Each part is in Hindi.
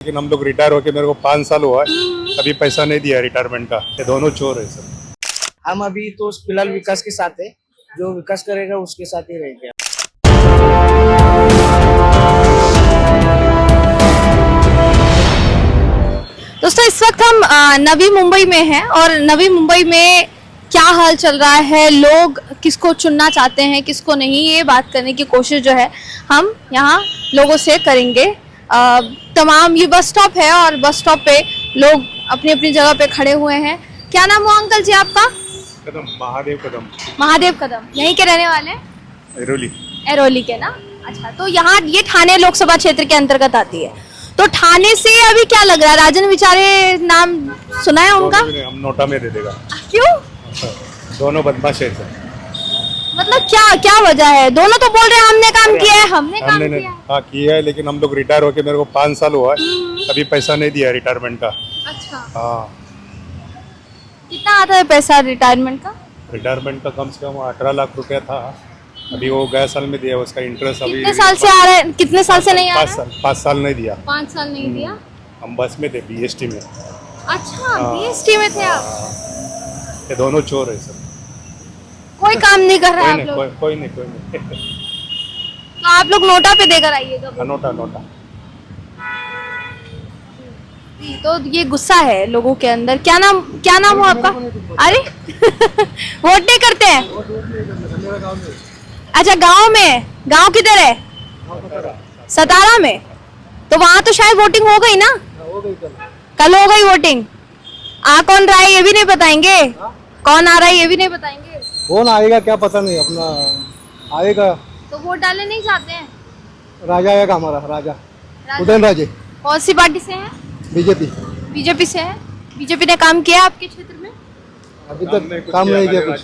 लेकिन हम लोग रिटायर होके मेरे को 5 साल हुआ है, अभी पैसा नहीं दिया रिटायरमेंट का। ये दोनों चोर है सर। हम अभी तो फिलहाल विकास के साथ है, जो विकास करेगा उसके साथ ही रहेंगे। दोस्तों इस वक्त हम नवी मुंबई में हैं और नवी मुंबई में क्या हाल चल रहा है, लोग किसको चुनना चाहते हैं किसको नहीं, ये बात करने की कोशिश जो है हम यहाँ लोगों से करेंगे। तमाम ये बस स्टॉप है और बस स्टॉप पे लोग अपनी अपनी जगह पे खड़े हुए हैं। क्या नाम हुआ अंकल जी आपका? कदम, महादेव कदम। महादेव कदम, यहीं के रहने वाले? एरोली। एरोली के ना। अच्छा, तो यहाँ ये ठाणे लोकसभा क्षेत्र के अंतर्गत आती है, तो ठाणे से अभी क्या लग रहा है? राजन विचारे नाम सुना है उनका? हम नोटा में दे देगा। क्यों? दोनों बदमाश है सर। मतलब क्या क्या वजह है? दोनों तो बोल रहे हैं हमने काम किया है, हमने काम किया है। हाँ किया है, लेकिन हम लोग रिटायर होके मेरे को 5 साल हुआ है, अभी पैसा नहीं दिया रिटायरमेंट का। अच्छा, हाँ, कितना आता है पैसा रिटायरमेंट का? रिटायरमेंट का कम से कम 18 लाख रुपया था, अभी वो गए साल में दिया, उसका इंटरेस्ट अभी कितने साल से आ रहा है? कितने साल से नहीं आ रहा है? 5 साल नहीं दिया। 5 साल नहीं दिया। हम बस में थे, बीएसटी में। अच्छा, बीएसटी में थे आप? ये दोनों चोर है सर। कोई काम नहीं कर रहा है आप लोग? कोई नहीं। तो आप लोग नोटा पे देकर आइएगा। NOTA NOTA. तो ये गुस्सा है लोगों के अंदर। क्या नाम हो आपका? अरे वोट नहीं करते हैं? अच्छा, गांव में? गांव किधर है? सतारा में? तो वहां तो शायद वोटिंग हो गई ना? कल हो गई वोटिंग। आ कौन रहा है ये भी नहीं बताएंगे? कौन आ रहा है ये भी नहीं बताएंगे? कौन आएगा क्या पता नहीं, अपना आएगा। तो वोट डालने नहीं चाहते हैं? राजा आएगा हमारा, राजा उदयन राजे। कौन सी पार्टी से है? बीजेपी। बीजेपी से है। बीजेपी ने काम किया आपके क्षेत्र में? अभी तक काम नहीं किया कुछ,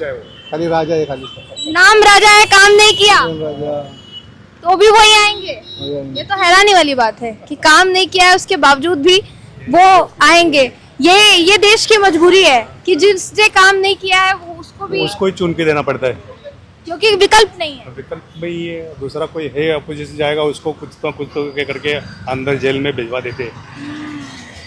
खाली राजा है, खाली नाम राजा है, काम नहीं किया, राजा। तो भी वही आएंगे? ये तो हैरानी वाली बात है कि काम नहीं किया है उसके बावजूद भी वो आएंगे। ये देश की मजबूरी है कि जिसने काम नहीं किया है वो उसको ही चुन के देना पड़ता है, क्योंकि विकल्प नहीं है। विकल्प में ये दूसरा कोई है अपोजिशन जाएगा, उसको कुछ तो करके अंदर जेल में भिजवा देते हैं।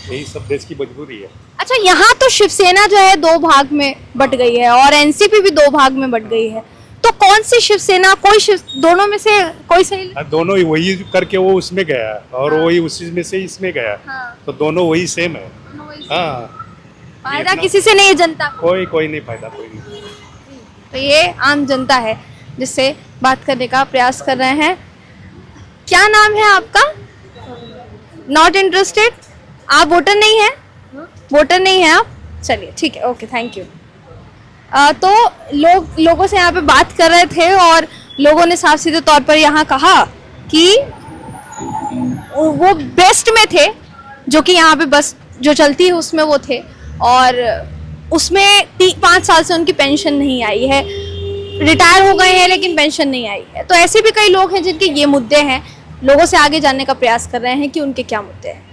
यही सब देश की मजबूरी है। अच्छा, यहाँ तो शिवसेना जो है 2 भाग में बट गई है और एनसीपी भी 2 भाग में बट गई है, तो कौन सी शिवसेना? दोनों में से कोई सही? दोनों ही वही करके वो उसमें गया और वही उसी में से इसमें गया। तो दोनों वही सेम है। हाँ, फायदा किसी से नहीं है जनता को? कोई नहीं फायदा, कोई नहीं। तो ये आम जनता है जिससे बात करने का प्रयास कर रहे हैं। क्या नाम है आपका? Not interested? आप वोटर नहीं है? वोटर नहीं है आप? चलिए ठीक है, ओके, थैंक यू। तो लोगों से यहाँ पे बात कर रहे थे और लोगों ने साफ सीधे तौर पर यहाँ कहा कि वो बेस्ट में थे, जो कि यहाँ पे बस जो चलती है उसमें वो थे, और उसमें 5 साल से उनकी पेंशन नहीं आई है। रिटायर हो गए हैं लेकिन पेंशन नहीं आई है। तो ऐसे भी कई लोग हैं जिनके ये मुद्दे हैं। लोगों से आगे जानने का प्रयास कर रहे हैं कि उनके क्या मुद्दे हैं।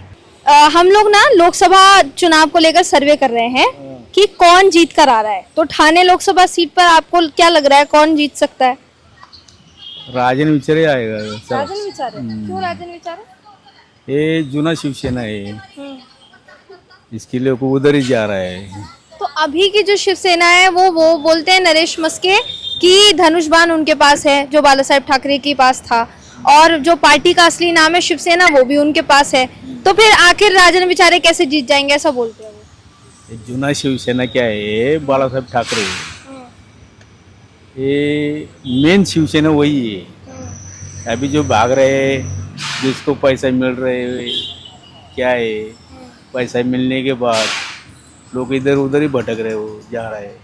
हम लोग ना लोकसभा चुनाव को लेकर सर्वे कर रहे हैं कि कौन जीत कर आ रहा है। तो ठाणे लोकसभा सीट पर आपको क्या लग रहा है, कौन जीत सकता है? राजन विचारे आएगा। राजन विचारे? क्यों राजन विचारे? ये जुना शिवसेना है, इसके लिए को उधर ही जा रहा है। तो अभी की जो शिवसेना है वो बोलते हैं नरेश मस्के कि धनुष बाण उनके पास है, जो बाला साहेब ठाकरे के पास था, और जो पार्टी का असली नाम है शिवसेना वो भी उनके पास है। तो फिर आखिर राजन विचारे कैसे जीत जाएंगे, ऐसा बोलते हैं वो। ये जुना शिवसेना क्या है, बाला साहेब ठाकरे, ये मेन शिवसेना वही है। अभी जो भाग रहे हैं, जिसको पैसा मिल रहे क्या है, पैसा मिलने के बाद लोग इधर उधर ही भटक रहे हो जा रहे हैं।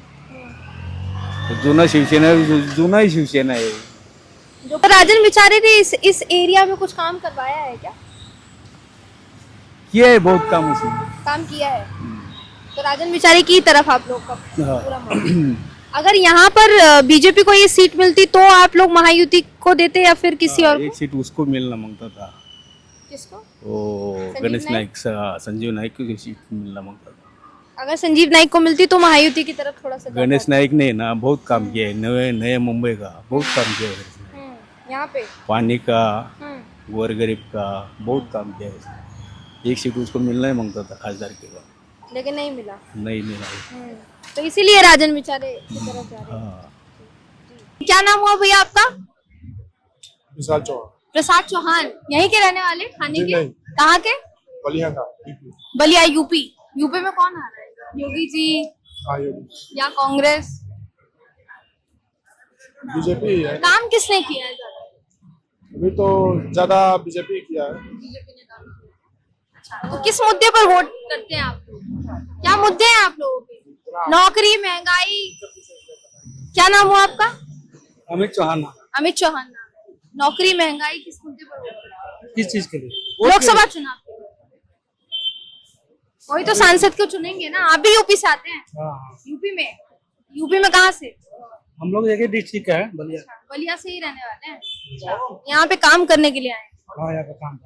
तो जुना ही शिवसेना है। जो राजन विचारे ने इस एरिया में कुछ काम करवाया है क्या? किया है, बहुत काम उसने काम किया है। तो राजन विचारे की तरफ आप लोग का पूरा मन। अगर यहाँ पर बीजेपी को ये सीट मिलती तो आप लोग महायुति को देते या फिर किसी और को? एक सीट उसको मिलना मांगता था। किसको? वो गणेश नाइक, संजीव नाइक को सीट मिलना मांगता था। अगर संजीव नाइक को मिलती तो महायुति की तरफ थोड़ा सा गणेश नाइक ने ना बहुत काम किया है, नए मुंबई का बहुत काम किया है। यहाँ पे पानी का, गोरगरीब का बहुत काम किया है। एक सीट उसको मिलना ही मांगता था खासदार के बाद, लेकिन नहीं मिला। नहीं मिला। तो इसीलिए राजन विचारे की तरफ जा रहे हैं। हाँ, क्या नाम हुआ भैया आपका? विशाल चौहान प्रसाद चौहान। यहीं के रहने वाले, खाने जी के? नहीं। कहाँ के? बलिया का बलिया, यूपी। यूपी में कौन आ रहा है? योगी जी या कांग्रेस? बीजेपी है। काम किसने किया है ज्यादा? अभी तो ज्यादा बीजेपी किया है। बीजेपी ने काम किया। अच्छा, तो किस मुद्दे पर वोट करते हैं आप लोग? क्या मुद्दे हैं आप लोगों के? नौकरी, महंगाई? क्या नाम हुआ आपका? अमित चौहान। अमित चौहान। नौकरी, महंगाई, किस मुद्दे पर वोट करते हैं? किस चीज के लिए? लोकसभा चुनाव के लिए। वही तो सांसद को चुनेंगे ना। आप भी यूपी से आते हैं? यूपी में कहाँ से? हम लोग एक ही डिस्ट्रिक्ट है, बलिया। बलिया से ही रहने वाले हैं। यहाँ पे काम करने के लिए आए हैं। हाँ, यहाँ पे काम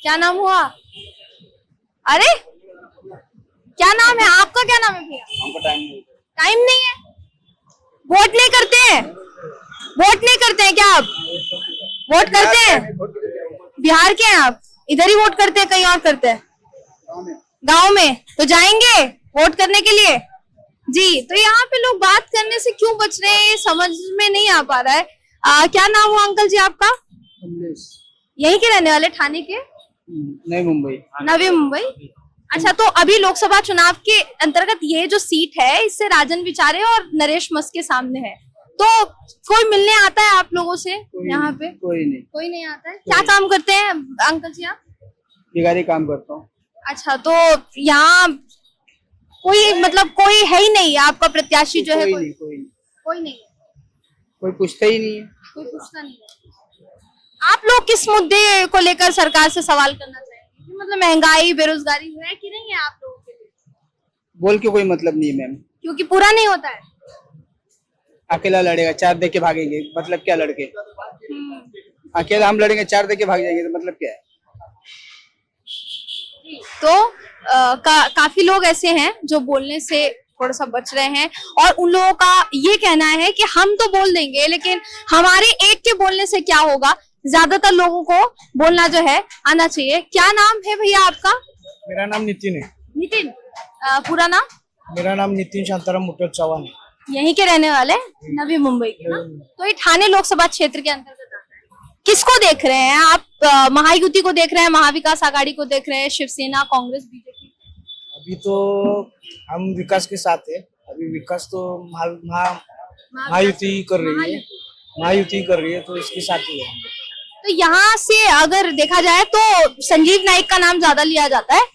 क्या नाम हुआ? अरे क्या नाम है आपका? क्या नाम है भैया? हमको टाइम नहीं है? वोट नहीं करते हैं? वोट नहीं करते हैं क्या आप? वोट करते हैं? बिहार के हैं आप? इधर ही वोट करते हैं, कहीं और करते हैं? गांव में। तो जाएंगे वोट करने के लिए? जी। तो यहाँ पे लोग बात करने से क्यों बच रहे हैं, ये समझ में नहीं आ पा रहा है। क्या नाम हुआ अंकल जी आपका? यहीं के रहने वाले, ठाणे के? नई मुंबई। नवी मुंबई। अच्छा, तो अभी लोकसभा चुनाव के अंतर्गत ये जो सीट है, इससे राजन विचारे और नरेश मस्के के सामने है, तो कोई मिलने आता है आप लोगों से यहाँ पे? कोई नहीं आता है। क्या काम करते हैं अंकल जी आप? भिखारी काम करता हूँ। अच्छा, तो यहाँ कोई मतलब कोई है ही नहीं आपका प्रत्याशी जो है? कोई नहीं है। कोई पूछता ही नहीं है। कोई पूछता नहीं है। आप लोग किस मुद्दे को लेकर सरकार से सवाल करना चाहेंगे? मतलब महंगाई, बेरोजगारी है कि नहीं है आप लोगों के लिए? बोल के कोई मतलब नहीं है मैम। क्योंकि पूरा नहीं होता है। अकेला लड़ेगा, 4 दे के भागेंगे, मतलब क्या? लड़के अकेला हम लड़ेंगे, 4 दे के भाग जाएंगे, तो मतलब क्या है? तो काफी लोग ऐसे हैं जो बोलने से थोड़ा सा बच रहे हैं, और उन लोगों का ये कहना है कि हम तो बोल देंगे, लेकिन हमारे एक के बोलने से क्या होगा? ज्यादातर लोगों को बोलना जो है आना चाहिए। क्या नाम है भैया आपका? मेरा नाम नितिन है। नितिन। पूरा नाम? मेरा नाम नितिन शांताराम मुटल चौहान है। यहीं के रहने वाले, नवी मुंबई के ना? तो ये ठाणे लोकसभा क्षेत्र के अंतर्गत आता है। किसको देख रहे हैं आप? महायुति को देख रहे हैं, महाविकास आघाड़ी को देख रहे हैं, शिवसेना, कांग्रेस, बीजेपी? अभी तो हम विकास के साथ है। अभी विकास तो महायुति कर रही है। महायुति कर रही है, तो इसके साथ ही है। तो यहाँ से अगर देखा जाए तो संजीव नाइक का नाम ज्यादा लिया जाता है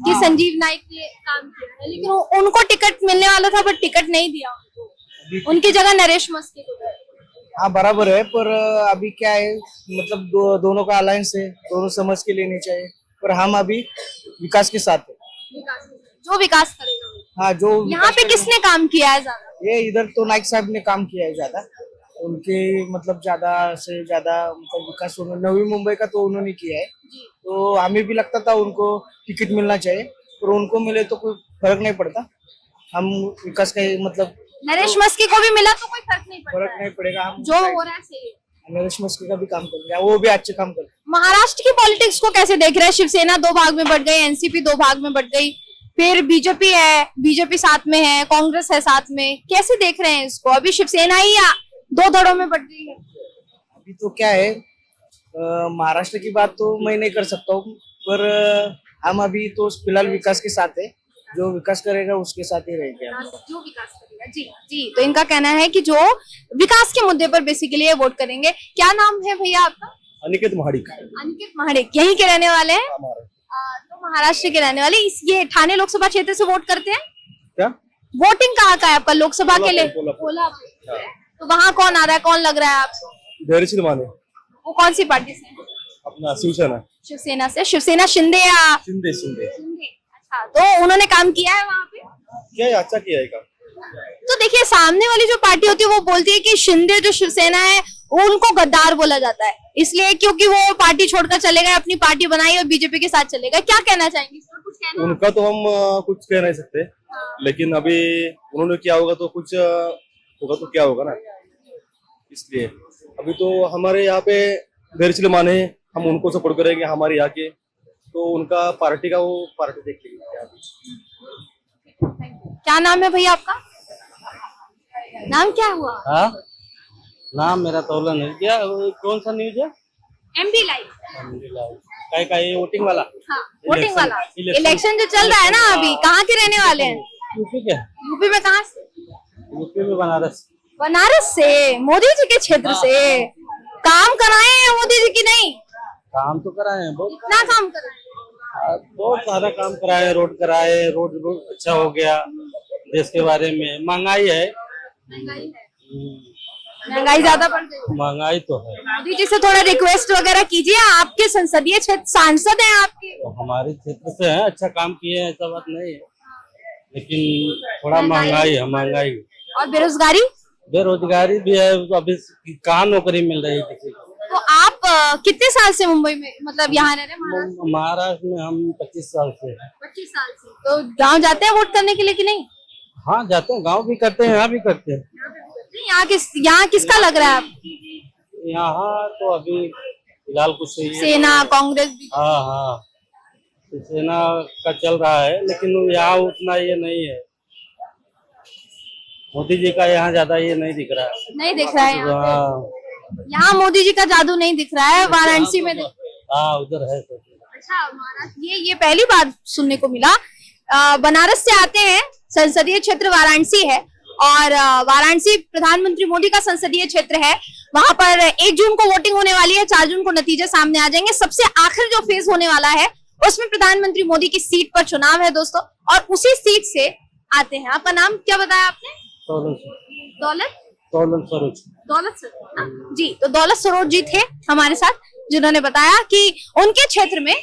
कि संजीव नाइक ने काम किया है, लेकिन उनको टिकट मिलने वाला था, पर टिकट नहीं दिया उनको। उनकी जगह नरेश मस्के को दिया। हाँ, बराबर है, पर अभी क्या है, मतलब दोनों का अलायंस है, दोनों समझ के लेने चाहिए। पर हम अभी विकास के साथ है। जो विकास करेगा। हाँ, जो यहाँ पे किसने काम किया है ज्यादा? ये इधर तो नाइक साहब ने काम किया है ज्यादा। उनके मतलब ज्यादा से ज्यादा मतलब विकास नवी मुंबई का तो उन्होंने किया है। तो हमें भी लगता था उनको टिकट मिलना चाहिए, पर उनको मिले तो कोई फर्क नहीं पड़ता। हम विकास का मतलब नरेश मस्के को भी मिला तो कोई फर्क नहीं पड़ता। फर्क नहीं पड़ेगा। हम जो हो रहा है सही है। नरेश मस्के का भी काम करेंगे, वो भी अच्छे काम करेंगे। महाराष्ट्र की पॉलिटिक्स को कैसे देख रहे हैं? शिवसेना 2 भाग में बट गई, एनसीपी 2 भाग में बट गई, फिर बीजेपी है, बीजेपी साथ में है, कांग्रेस है साथ में। कैसे देख रहे हैं इसको? अभी शिवसेना ही 2 धड़ों में बट गई है। अभी तो क्या है, महाराष्ट्र की बात तो मैं नहीं कर सकता हूँ, पर हम अभी तो फिलहाल विकास के साथ है। जो विकास करेगा उसके साथ ही रहेंगे। जो विकास करेगा। जी जी। तो इनका कहना है कि जो विकास के मुद्दे पर बेसिकली वोट करेंगे। क्या नाम है भैया आपका? अनिकेत महाडिक। अनिकेत महाडिक। यहीं के रहने वाले हैं? तो महाराष्ट्र के रहने वाले। ये ठाणे लोकसभा क्षेत्र से वोट करते हैं क्या? वोटिंग कहाँ का है आपका लोकसभा के लिए? कोल्हापुर। तो वहाँ कौन आ रहा है, कौन लग रहा है आपको? धैर्यशील माने। वो कौन सी पार्टी से? अपना शिवसेना। शिवसेना से। शिवसेना शिंदे या शिंदे? अच्छा, तो उन्होंने काम किया है वहाँ पे? क्या है, अच्छा किया है काम। तो देखिए, सामने वाली जो पार्टी होती है वो बोलती है कि शिंदे जो शिवसेना है उनको गद्दार बोला जाता है, इसलिए क्योंकि वो पार्टी छोड़कर चले गए, अपनी पार्टी बनाई और बीजेपी के साथ चले गए। क्या कहना चाहेंगे? कुछ कहना? उनका तो हम कुछ कह नहीं सकते, लेकिन अभी उन्होंने किया होगा तो कुछ होगा तो क्या होगा ना, इसलिए अभी तो हमारे यहाँ पे धैर्यशील माने, हम उनको सपोर्ट करेंगे। हमारे यहाँ के तो उनका पार्टी का वो पार्टी देख लीजिए अभी। क्या नाम है भैया आपका? नाम क्या हुआ? हाँ, नाम मेरा तौलन है क्या? कौन सा न्यूज है? MB live. काय वोटिंग वाला? हाँ, वोटिंग वाला। इलेक्शन। इलेक्शन जो चल रहा है ना अभी, कहाँ के रहने वाले हैं? यूपी के? यूपी में कहाँ से? यूपी में बनारस। बनारस से, मोदी जी के क्षेत्र से। काम कराए हैं मोदी जी की नहीं? काम तो कराए हैं, बहुत कितना काम कराए? बहुत सारा काम कराए, रोड कराए, रोड अच्छा हो गया। देश के बारे में महंगाई है, महंगाई ज्यादा बढ़ गई। महंगाई तो है। मोदी जी से थोड़ा रिक्वेस्ट वगैरह कीजिए, आपके संसदीय क्षेत्र सांसद हैं आपके। तो हमारे क्षेत्र से है, अच्छा काम किए हैं, ऐसा बात नहीं है, लेकिन थोड़ा महंगाई है, महंगाई। और बेरोजगारी? बेरोजगारी भी है, अभी कहाँ नौकरी मिल रही है किसी को। तो आप कितने साल से मुंबई में, मतलब यहाँ रह रहे हैं? महाराष्ट्र में हम 25 साल से हैं। 25 साल से। तो गांव जाते हैं वोट करने के लिए कि नहीं? हाँ जाते हैं, गांव भी करते हैं, यहाँ भी करते हैं। यहाँ किसका लग रहा है आप? यहाँ तो अभी फिलहाल कुछ नहीं है। सेना, कांग्रेस भी? हाँ हाँ, तो सेना का चल रहा है, लेकिन यहाँ उतना ये नहीं है। मोदी जी का यहाँ ज्यादा ये नहीं दिख रहा है। नहीं दिख रहा है यहाँ पे? हाँ यहाँ मोदी जी का जादू नहीं दिख रहा है, वाराणसी में हाँ, उधर है तो। अच्छा, महाराष्ट्र, ये पहली बार सुनने को मिला। बनारस से आते हैं, संसदीय क्षेत्र वाराणसी है, और वाराणसी प्रधानमंत्री मोदी का संसदीय क्षेत्र है। वहां पर 1 जून को वोटिंग होने वाली है, 4 जून को नतीजे सामने आ जाएंगे। सबसे आखिर जो फेज होने वाला है उसमें प्रधानमंत्री मोदी की सीट पर चुनाव है दोस्तों, और उसी सीट से आते हैं। आपका नाम क्या बताया आपने? दौलत सरोज। दौलत सरोज जी। तो दौलत सरोज जी थे हमारे साथ, जिन्होंने बताया कि उनके क्षेत्र में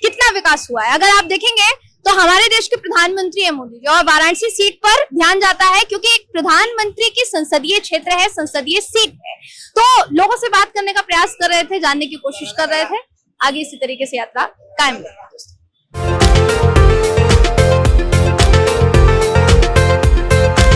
कितना विकास हुआ है। अगर आप देखेंगे तो हमारे देश के प्रधानमंत्री है मोदी जी, और वाराणसी सीट पर ध्यान जाता है क्योंकि एक प्रधानमंत्री की संसदीय क्षेत्र है, संसदीय सीट है। तो लोगों से बात करने का प्रयास कर रहे थे, जानने की कोशिश कर रहे थे। आगे इसी तरीके से यात्रा कायम रहेगी दोस्तों।